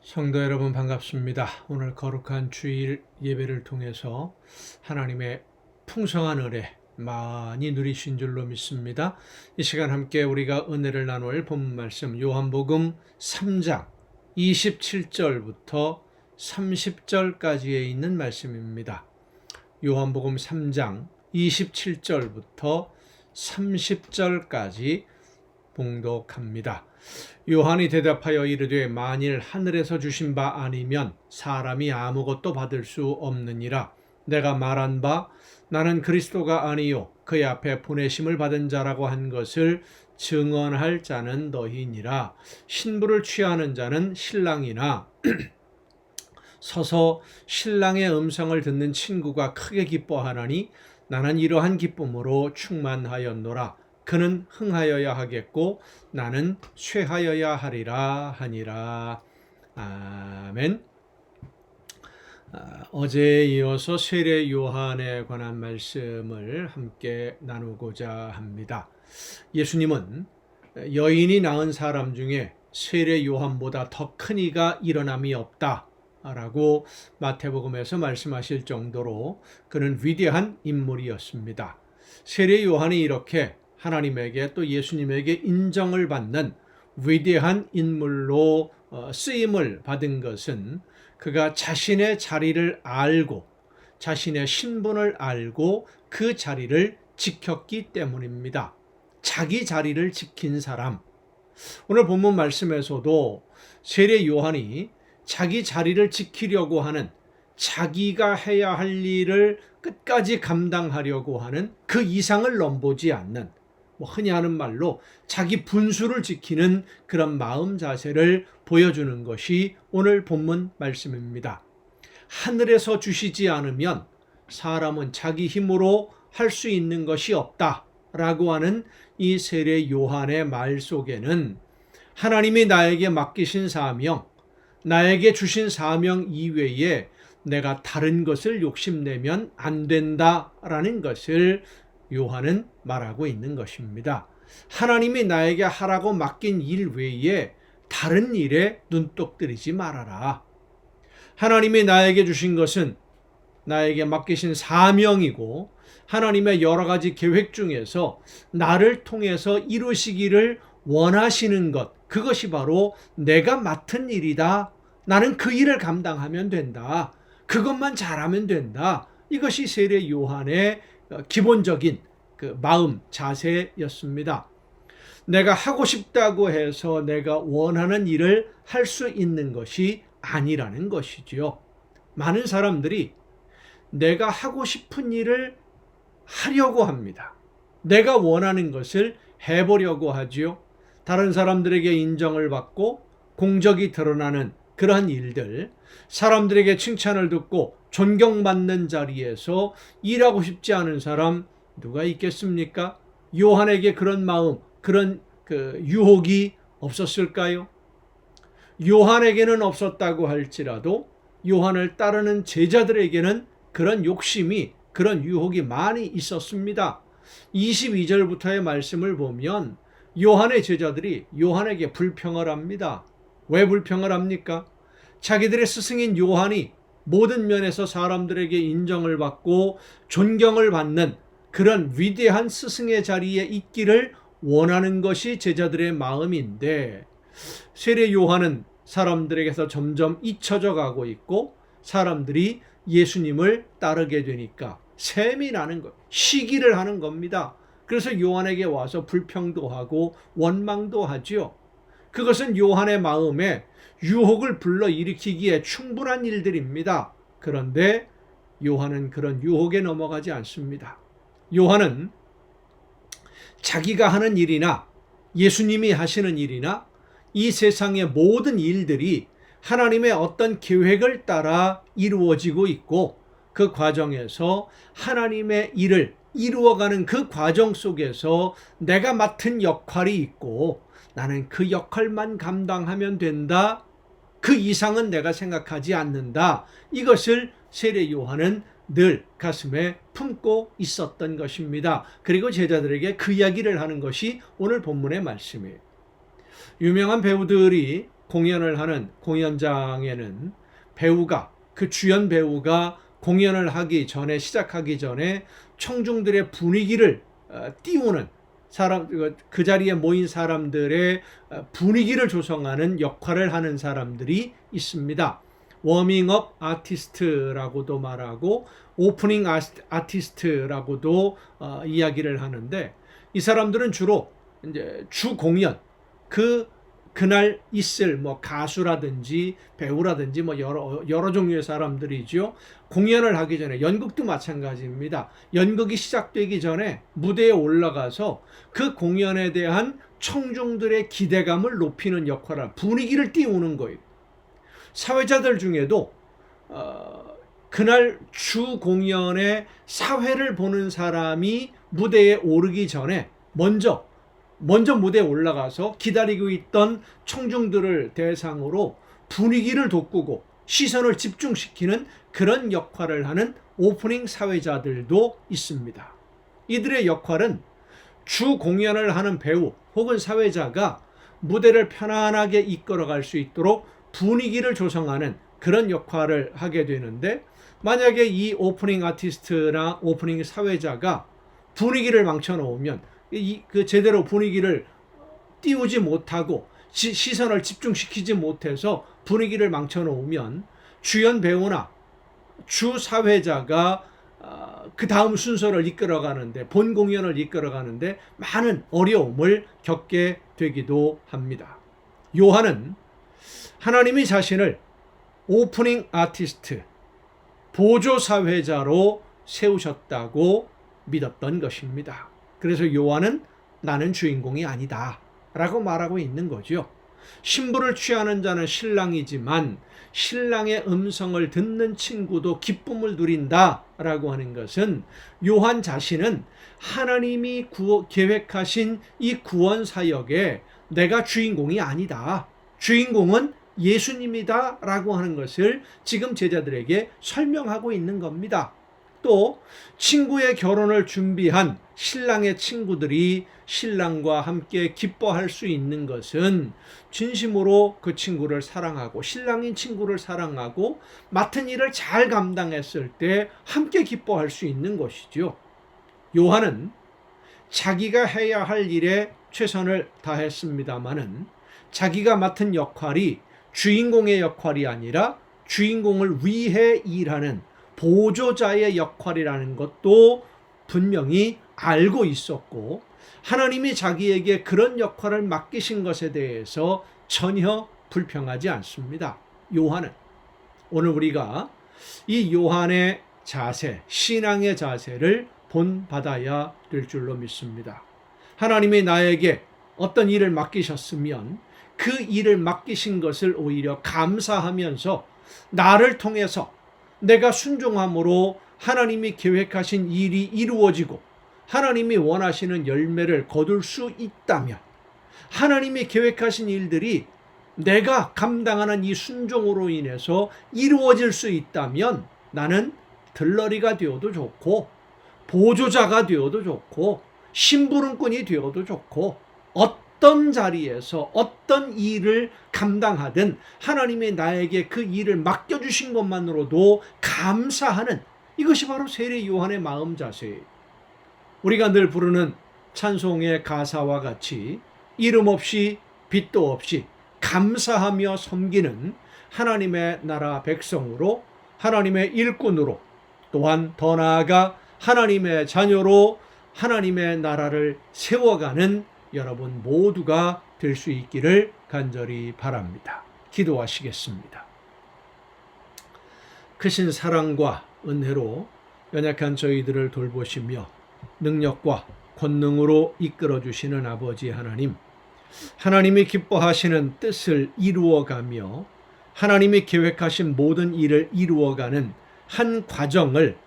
성도 여러분 반갑습니다. 오늘 거룩한 주일 예배를 통해서 하나님의 풍성한 은혜 많이 누리신 줄로 믿습니다. 이 시간 함께 우리가 은혜를 나눌 본문 말씀 요한복음 3장 27절부터 30절까지에 있는 말씀입니다. 요한복음 3장 27절부터 30절까지 봉독합니다. 요한이 대답하여 이르되 만일 하늘에서 주신 바 아니면 사람이 아무것도 받을 수 없느니라. 내가 말한 바 나는 그리스도가 아니요 그의 앞에 보내심을 받은 자라고 한 것을 증언할 자는 너희니라. 신부를 취하는 자는 신랑이나 서서 신랑의 음성을 듣는 친구가 크게 기뻐하나니 나는 이러한 기쁨으로 충만하였노라. 그는 흥하여야 하겠고 나는 쇠하여야 하리라 하니라. 아멘. 어제에 이어서 세례 요한에 관한 말씀을 함께 나누고자 합니다. 예수님은 여인이 낳은 사람 중에 세례 요한보다 더 큰 이가 일어남이 없다 라고 마태복음에서 말씀하실 정도로 그는 위대한 인물이었습니다. 세례 요한이 이렇게 하나님에게 또 예수님에게 인정을 받는 위대한 인물로 쓰임을 받은 것은 그가 자신의 자리를 알고 자신의 신분을 알고 그 자리를 지켰기 때문입니다. 자기 자리를 지킨 사람. 오늘 본문 말씀에서도 세례 요한이 자기 자리를 지키려고 하는, 자기가 해야 할 일을 끝까지 감당하려고 하는 그 이상을 넘보지 않는, 흔히 하는 말로 자기 분수를 지키는 그런 마음 자세를 보여주는 것이 오늘 본문 말씀입니다. 하늘에서 주시지 않으면 사람은 자기 힘으로 할 수 있는 것이 없다라고 하는 이 세례 요한의 말 속에는 하나님이 나에게 맡기신 사명, 나에게 주신 사명 이외에 내가 다른 것을 욕심내면 안 된다라는 것을 요한은 말하고 있는 것입니다. 하나님이 나에게 하라고 맡긴 일 외에 다른 일에 눈독 들이지 말아라. 하나님이 나에게 주신 것은 나에게 맡기신 사명이고 하나님의 여러 가지 계획 중에서 나를 통해서 이루시기를 원하시는 것, 그것이 바로 내가 맡은 일이다. 나는 그 일을 감당하면 된다. 그것만 잘하면 된다. 이것이 세례 요한의 기본적인 그 마음 자세였습니다. 내가 하고 싶다고 해서 내가 원하는 일을 할 수 있는 것이 아니라는 것이지요. 많은 사람들이 내가 하고 싶은 일을 하려고 합니다. 내가 원하는 것을 해보려고 하지요. 다른 사람들에게 인정을 받고 공적이 드러나는 그러한 일들, 사람들에게 칭찬을 듣고 존경받는 자리에서 일하고 싶지 않은 사람 누가 있겠습니까? 요한에게 그런 마음, 그런 유혹이 없었을까요? 요한에게는 없었다고 할지라도 요한을 따르는 제자들에게는 그런 욕심이, 그런 유혹이 많이 있었습니다. 22절부터의 말씀을 보면 요한의 제자들이 요한에게 불평을 합니다. 왜 불평을 합니까? 자기들의 스승인 요한이 모든 면에서 사람들에게 인정을 받고 존경을 받는 그런 위대한 스승의 자리에 있기를 원하는 것이 제자들의 마음인데, 세례 요한은 사람들에게서 점점 잊혀져 가고 있고 사람들이 예수님을 따르게 되니까 셈이 나는 것, 시기를 하는 겁니다. 그래서 요한에게 와서 불평도 하고 원망도 하지요. 그것은 요한의 마음에 유혹을 불러일으키기에 충분한 일들입니다. 그런데 요한은 그런 유혹에 넘어가지 않습니다. 요한은 자기가 하는 일이나 예수님이 하시는 일이나 이 세상의 모든 일들이 하나님의 어떤 계획을 따라 이루어지고 있고 그 과정에서 하나님의 일을 이루어가는 그 과정 속에서 내가 맡은 역할이 있고 나는 그 역할만 감당하면 된다. 그 이상은 내가 생각하지 않는다. 이것을 세례 요한은 늘 가슴에 품고 있었던 것입니다. 그리고 제자들에게 그 이야기를 하는 것이 오늘 본문의 말씀이에요. 유명한 배우들이 공연을 하는 공연장에는 배우가, 그 주연 배우가 공연을 하기 전에, 시작하기 전에 청중들의 분위기를 띄우는 사람, 그 자리에 모인 사람들의 분위기를 조성하는 역할을 하는 사람들이 있습니다. 워밍업 아티스트라고도 말하고 오프닝 아티스트라고도 이야기를 하는데, 이 사람들은 주로 이제 주 공연, 그날 있을 뭐 가수라든지 배우라든지 뭐 여러 종류의 사람들이죠. 공연을 하기 전에, 연극도 마찬가지입니다. 연극이 시작되기 전에 무대에 올라가서 그 공연에 대한 청중들의 기대감을 높이는 역할을, 분위기를 띄우는 거예요. 사회자들 중에도 그날 주 공연의 사회를 보는 사람이 무대에 오르기 전에 먼저 무대에 올라가서 기다리고 있던 청중들을 대상으로 분위기를 돋구고 시선을 집중시키는 그런 역할을 하는 오프닝 사회자들도 있습니다. 이들의 역할은 주 공연을 하는 배우 혹은 사회자가 무대를 편안하게 이끌어갈 수 있도록 분위기를 조성하는 그런 역할을 하게 되는데, 만약에 이 오프닝 아티스트나 오프닝 사회자가 분위기를 망쳐놓으면, 그 제대로 분위기를 띄우지 못하고 시선을 집중시키지 못해서 분위기를 망쳐놓으면 주연 배우나 주 사회자가 그 다음 순서를 이끌어가는데, 본 공연을 이끌어가는데 많은 어려움을 겪게 되기도 합니다. 요한은 하나님이 자신을 오프닝 아티스트, 보조 사회자로 세우셨다고 믿었던 것입니다. 그래서 요한은 나는 주인공이 아니다 라고 말하고 있는 거죠. 신부를 취하는 자는 신랑이지만 신랑의 음성을 듣는 친구도 기쁨을 누린다 라고 하는 것은, 요한 자신은 하나님이 계획하신 이 구원 사역에 내가 주인공이 아니다, 주인공은 예수님이다 라고 하는 것을 지금 제자들에게 설명하고 있는 겁니다. 또 친구의 결혼을 준비한 신랑의 친구들이 신랑과 함께 기뻐할 수 있는 것은 진심으로 그 친구를 사랑하고 신랑인 친구를 사랑하고 맡은 일을 잘 감당했을 때 함께 기뻐할 수 있는 것이죠. 요한은 자기가 해야 할 일에 최선을 다했습니다마는 자기가 맡은 역할이 주인공의 역할이 아니라 주인공을 위해 일하는 보조자의 역할이라는 것도 분명히 알고 있었고, 하나님이 자기에게 그런 역할을 맡기신 것에 대해서 전혀 불평하지 않습니다. 요한은, 오늘 우리가 이 요한의 자세, 신앙의 자세를 본받아야 될 줄로 믿습니다. 하나님이 나에게 어떤 일을 맡기셨으면 그 일을 맡기신 것을 오히려 감사하면서 나를 통해서 내가 순종함으로 하나님이 계획하신 일이 이루어지고 하나님이 원하시는 열매를 거둘 수 있다면, 하나님이 계획하신 일들이 내가 감당하는 이 순종으로 인해서 이루어질 수 있다면, 나는 들러리가 되어도 좋고 보조자가 되어도 좋고 심부름꾼이 되어도 좋고 어떤 자리에서 어떤 일을 감당하든 하나님이 나에게 그 일을 맡겨주신 것만으로도 감사하는, 이것이 바로 세례 요한의 마음 자세예요. 우리가 늘 부르는 찬송의 가사와 같이 이름 없이 빛도 없이 감사하며 섬기는 하나님의 나라 백성으로, 하나님의 일꾼으로, 또한 더 나아가 하나님의 자녀로 하나님의 나라를 세워가는 여러분 모두가 될 수 있기를 간절히 바랍니다. 기도하시겠습니다. 크신 사랑과 은혜로 연약한 저희들을 돌보시며 능력과 권능으로 이끌어주시는 아버지 하나님, 하나님이 기뻐하시는 뜻을 이루어가며 하나님이 계획하신 모든 일을 이루어가는 한 과정을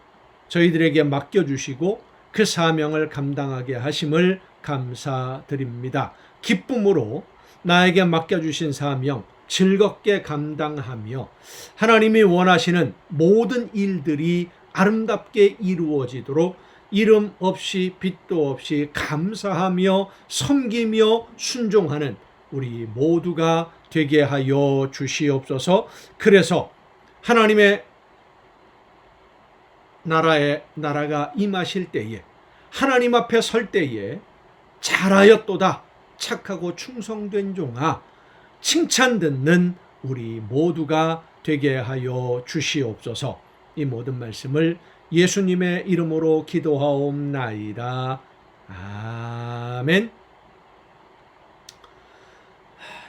저희들에게 맡겨주시고 그 사명을 감당하게 하심을 감사드립니다. 기쁨으로 나에게 맡겨주신 사명 즐겁게 감당하며 하나님이 원하시는 모든 일들이 아름답게 이루어지도록 이름 없이 빛도 없이 감사하며 섬기며 순종하는 우리 모두가 되게 하여 주시옵소서. 그래서 하나님의 나라가 임하실 때에, 하나님 앞에 설 때에 잘하였도다 착하고 충성된 종아, 칭찬 듣는 우리 모두가 되게 하여 주시옵소서. 이 모든 말씀을 예수님의 이름으로 기도하옵나이다. 아멘.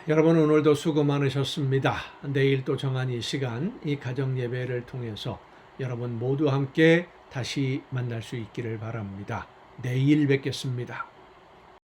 여러분, 오늘도 수고 많으셨습니다. 내일 또 정한 이 시간, 이 가정 예배를 통해서 여러분 모두 함께 다시 만날 수 있기를 바랍니다. 내일 뵙겠습니다.